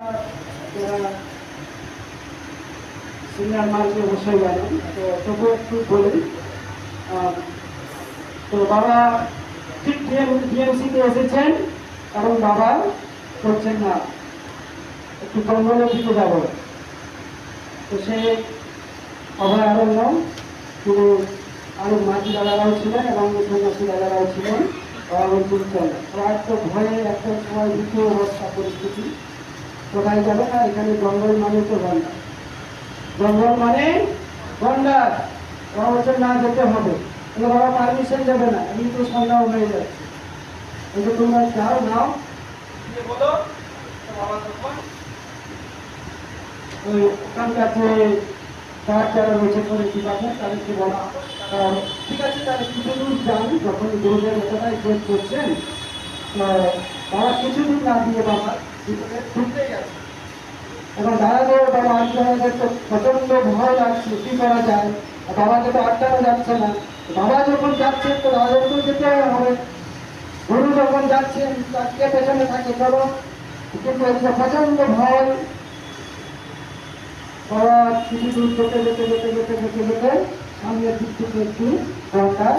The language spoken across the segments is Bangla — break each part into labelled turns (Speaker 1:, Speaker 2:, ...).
Speaker 1: যারা সিনিয়র মানুষ অবশ্যই জানেন, তো তবু একটু বলি। তো বাবা ঠিক ডিএমসিতে এসেছেন এবং বাবা করছেন না, একটু জঙ্গলের দিকে যাব। তো সে অভয়ারণ্য তিনি আরো মাঝি দাদারাও ছিলেন এবং সন্ন্যাসী দাদারাও ছিলেন। বাবা বলছেন চল, প্রায় তো ভয়ে একটা সময় দ্বিতীয় অবস্থা পরিস্থিতি, কোথায় যাবে না, এখানে জঙ্গল মানে তো গন্ডার, জঙ্গল মানে গন্ডার। বাবা বলছেন না, যেতে হবে। বাবা পারমিশন যাবে না, এমনি তো সন্ধ্যা হয়ে যাচ্ছে, এই যে তোমরা যাও নাও বলো। বাবা তখন ওই ওখানকার যে গাছ যারা রয়েছে করে ডিপার্টমেন্ট তাদেরকে বলা, ঠিক আছে তাহলে কিছু দূর যান। যখন গুরুদেব এতটাই জেদ করছেন, বাবা কিছু দূর না দিয়ে বাবা ঢুকতেই গেছে। এবং দাদাদের বাবা আত্মীয়দের তো প্রচন্ড ভয় লাগছে, কি করা যায়, বাবাকে তো আটকানো যাচ্ছে না। বাবা যখন যাচ্ছেন তো দাদাদেরকেও যেতে হবে, গুরু যখন যাচ্ছেন তাকে পেছনে থাকে চলো, কিন্তু প্রচন্ড ভয়। বাবা কিছু দূর যেতে যেতে যেতে যেতে যেতে যেতে সামনের দিক থেকে একটু গঙ্গার,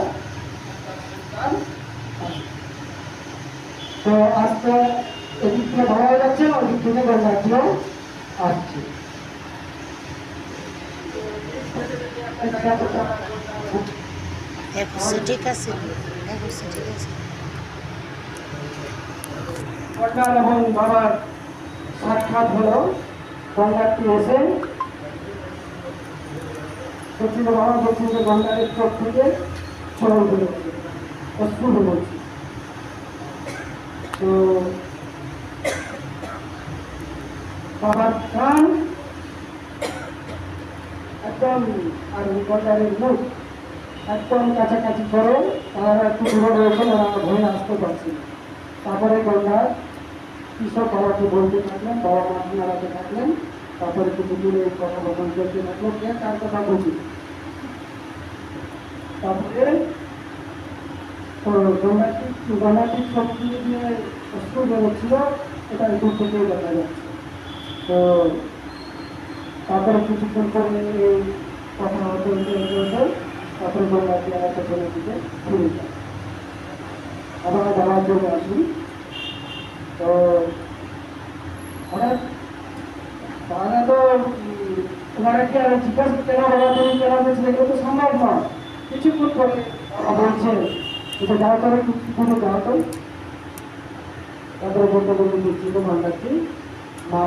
Speaker 1: তো আস্তে এদিক থেকে বাবা যাচ্ছে, ওই দিক থেকে গঙ্গাটিও আসছে।
Speaker 2: ঠিক আছে,
Speaker 1: গঙ্গার এবং বাবার সাক্ষাৎ হলো। গঙ্গাটি এসে বলছিল, বাবা বলছিল যে গঙ্গারের চোখ থেকে জল বেরোচ্ছে, অশ্রু বেরোচ্ছে। তো বাবার কান একদম আর গঙ্গারের মুখ একদম কাছাকাছি করে, তারা একটু দূরে রয়েছেন, ওরা ভয়ে আসতে পারছে না। তারপরে গঙ্গার কৃষক বাবাকে বলতে থাকলেন, বাবা মাছ নাড়াতে থাকলেন। তারপরে কিছু দূরে কথোপকথন চলতে থাকলো, কে তার কথা বুঝি। তারপরে গঙ্গাটি শক্তি দিয়ে অস্ত্র বেরোচ্ছিল, এটা দূর থেকেই দেখা যাচ্ছে। তো তারপরে কিছুক্ষণ পরে এই কথা হতে হতে হতে হতে তারপরে গঙ্গাটি আমার পেছনের দিকে ঘুরে যায়। আবার বাবার জন্য আসি। তো হঠাৎ তারা তো ওনারা কি আর জিজ্ঞাসা কেন বাবা তুমি কেন বলছে, এগুলো তো সম্ভব নয়। কিছুক্ষণ পরে বলছে এটা যাওয়া করে কিছু যাওয়া তো, তারপরে বলতে বলতে দেখছি তো গঙ্গাটি মা